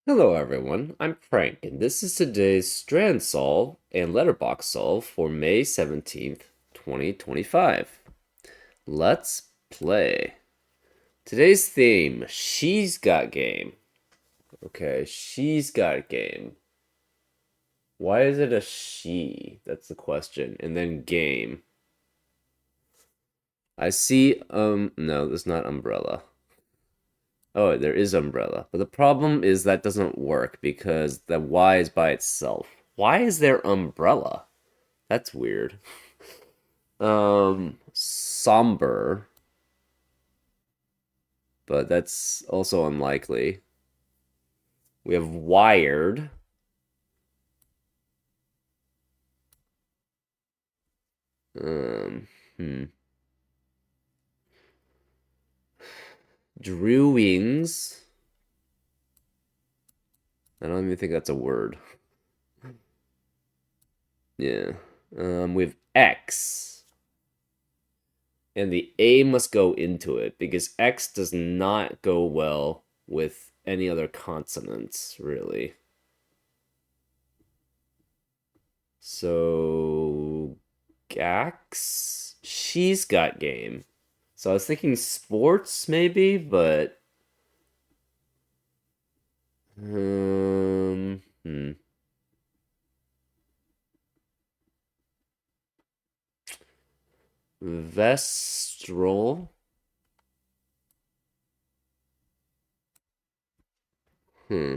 Hello everyone, I'm Frank, and this is today's Strand solve and letterbox solve for May 17th, 2025. Let's play. Today's theme, She's Got Game. Okay, she's got game. Why is it a she? That's the question. And then game. I see, no, that's not umbrella. Oh, there is umbrella. But the problem is that doesn't work because the Y is by itself. Why is there umbrella? That's weird. Somber, but that's also unlikely. We have wired. Um, hmm. Drewings. I don't even think that's a word. Yeah. We have X. And the A must go into it because X does not go well with any other consonants, really. So, Gax? She's got game. So I was thinking sports maybe, but hmm. Vestral. Hmm.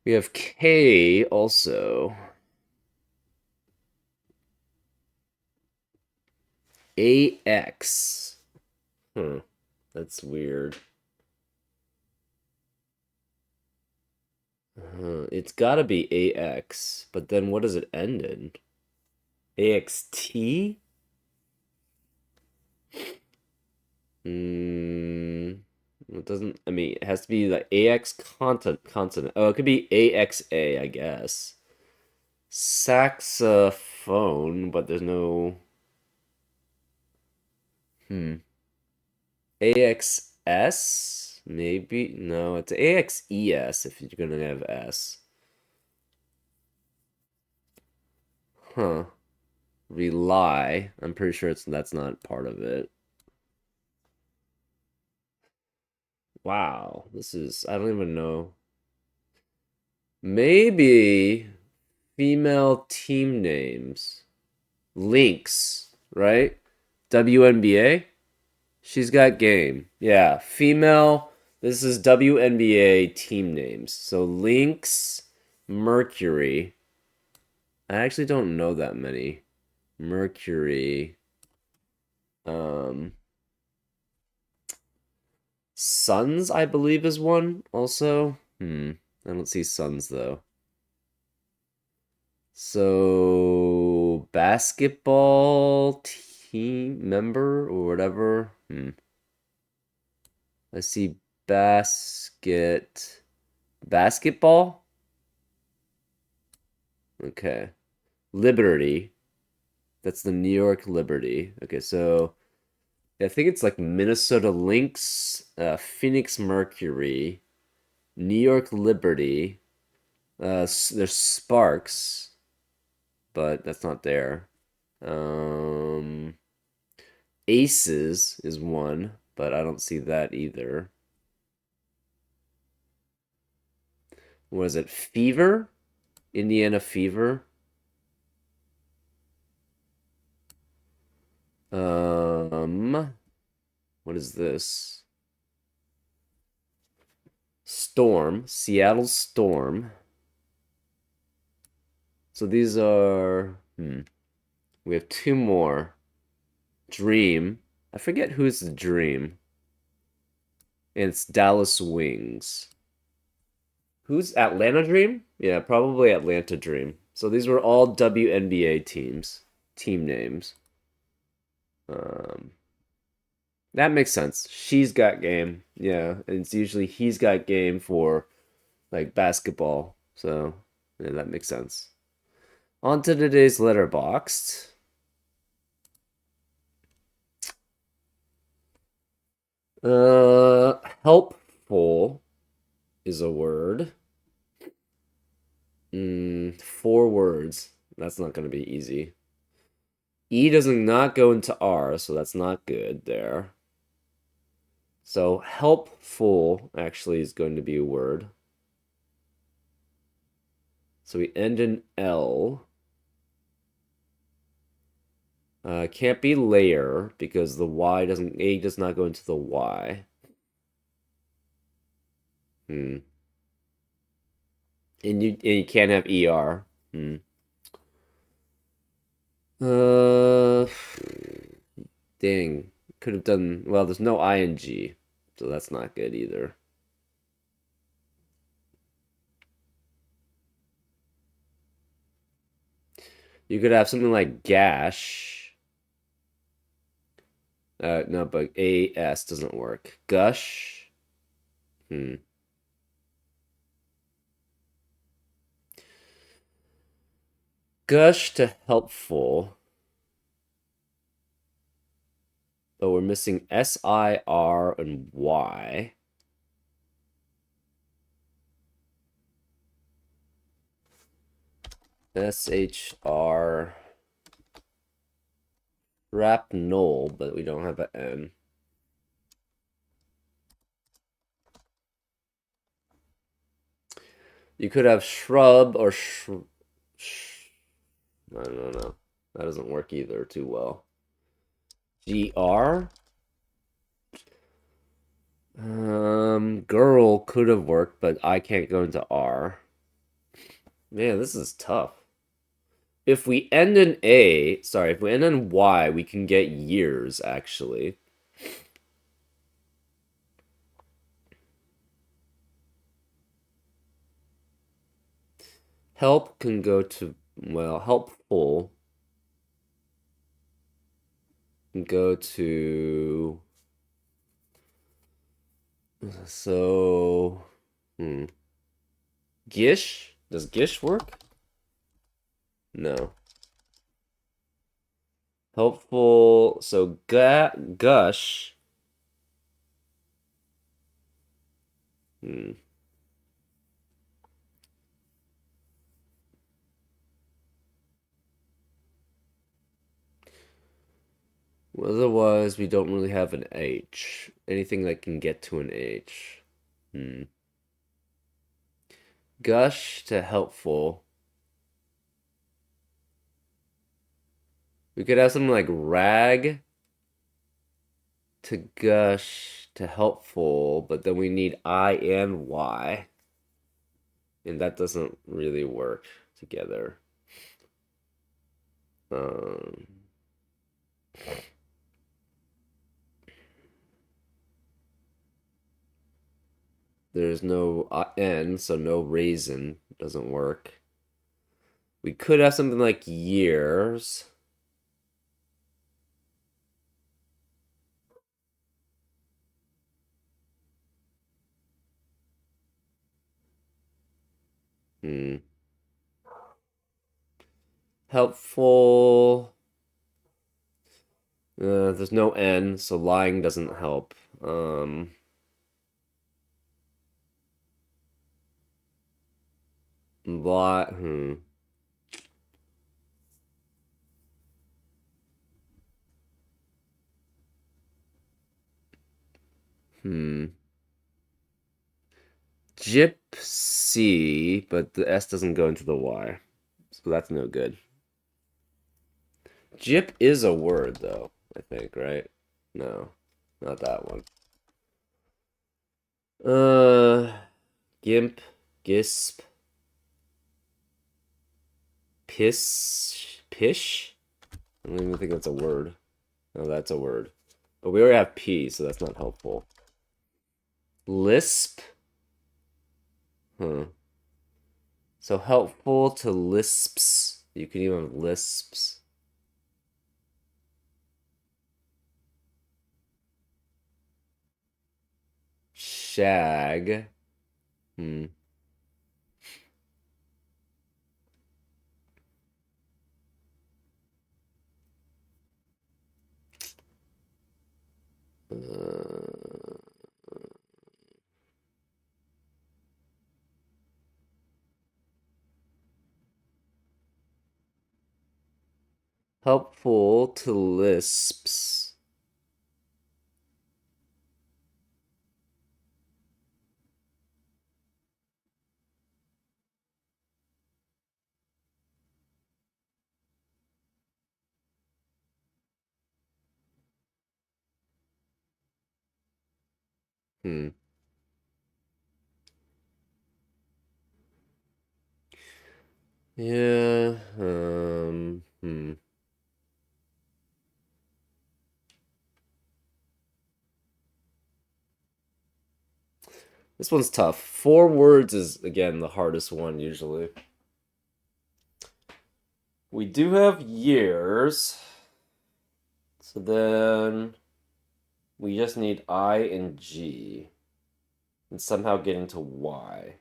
We have K also. AX. Hmm. That's weird. It's gotta be AX, but then what does it end in? AXT? Hmm. It doesn't. I mean, it has to be like AX consonant. Oh, it could be AXA, I guess. Saxophone, but there's no. Hmm. AXS? Maybe? No, it's AXES if you're gonna have S. Huh. Rely. I'm pretty sure that's not part of it. Wow. This is. I don't even know. Maybe female team names. Lynx, right? WNBA? She's got game. Yeah, female. This is WNBA team names. So Lynx, Mercury. I actually don't know that many. Mercury. Um, Suns, I believe, is one also. I don't see Suns though. So basketball team member or whatever. I see basketball. Okay. Liberty. That's the New York Liberty. Okay, so I think it's like Minnesota Lynx, Phoenix Mercury, New York Liberty. There's Sparks, but that's not there. Um, Aces is one, but I don't see that either. What is it? Fever? Indiana Fever? What is this? Storm, Seattle Storm. So these are, we have two more. Dream. I forget who's the Dream. And it's Dallas Wings. Who's Atlanta Dream? Yeah, probably Atlanta Dream. So these were all WNBA team names. Um, that makes sense. She's got game. Yeah, and it's usually he's got game for like basketball. So yeah, that makes sense. On to today's letterboxed. Helpful is a word. 4 words. That's not going to be easy. E does not go into R, so that's not good there. So helpful actually is going to be a word. So we end in L. Can't be layer because the Y doesn't, A does not go into the Y. Hmm. And you can't have ER. Hmm. Uh, dang. Could have done, well, there's no ing, so that's not good either. You could have something like gash. No, but AS doesn't work. Gush. Hmm. Gush to helpful. But we're missing SIR and Y. SHR. Wrap null, but we don't have an N. You could have shrub or I don't know. That doesn't work either too well. GR? Girl could have worked, but I can't go into R. Man, this is tough. If we end in A, sorry, if we end in Y, we can get years, actually. Help can go to, well, helpful can go to, so, Gish? Does Gish work? No. Helpful, so gush. Hmm. Otherwise, we don't really have an H. Anything that can get to an H. Hmm. Gush to helpful. We could have something like rag to gush to helpful, but then we need I and Y. And that doesn't really work together. Um, there's no N, so no raisin doesn't work. We could have something like years. Hmm. Helpful. There's no N, so lying doesn't help. Lie. Hmm. Gypsy, but the S doesn't go into the Y, so that's no good. Gyp is a word, though, I think, right? No, not that one. Uh, Gimp, Gisp, Pish? I don't even think that's a word. No, that's a word. But we already have P, so that's not helpful. Lisp? Huh. So helpful to lisps. You can even have lisps. Shag. Hmm. to lisps. Hmm. Yeah. This one's tough. 4 words is, again, the hardest one usually. We do have years. So then we just need I and G. And somehow getting to Y.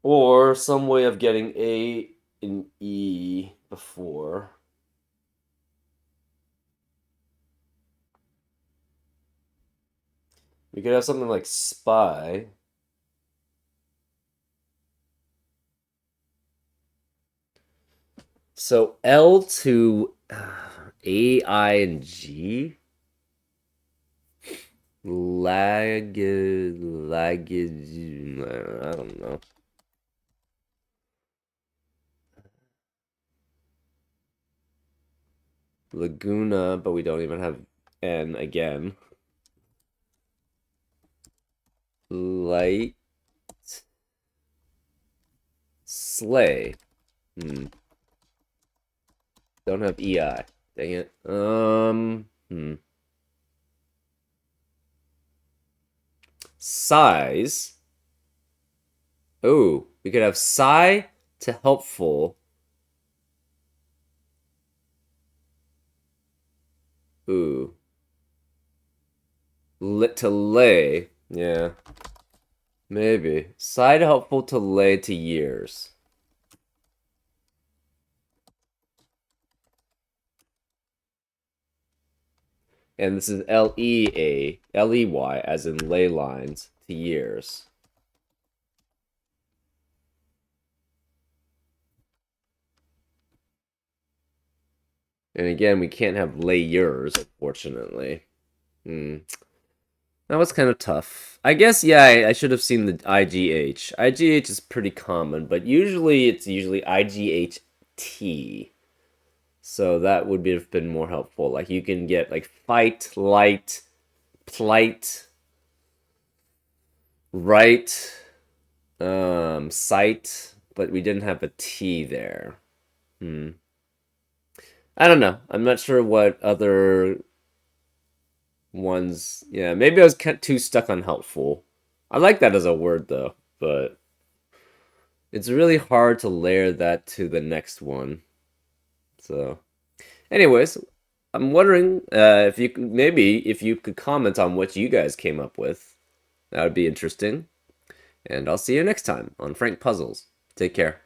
Or some way of getting A and E before. We could have something like spy. So L to A, I, and G? I don't know. Laguna, but we don't even have N again. Light. Sleigh. Don't have EI. Dang it. Size. Oh, we could have sigh to helpful. Ooh. Lit to lay. Yeah. Maybe. Sigh to helpful to lay to years. And this is Ley, as in ley lines, to years. And again, we can't have layers, unfortunately. That was kind of tough. I guess, yeah, I should have seen the IGH. IGH is pretty common, but usually it's IGHT. So that would have been more helpful. Like you can get like fight, light, plight, right, sight, but we didn't have a T there. I don't know. I'm not sure what other ones. Yeah, maybe I was too stuck on helpful. I like that as a word though, but it's really hard to layer that to the next one. So, anyways, I'm wondering if you maybe if you could comment on what you guys came up with. That would be interesting. And I'll see you next time on Frank Puzzles. Take care.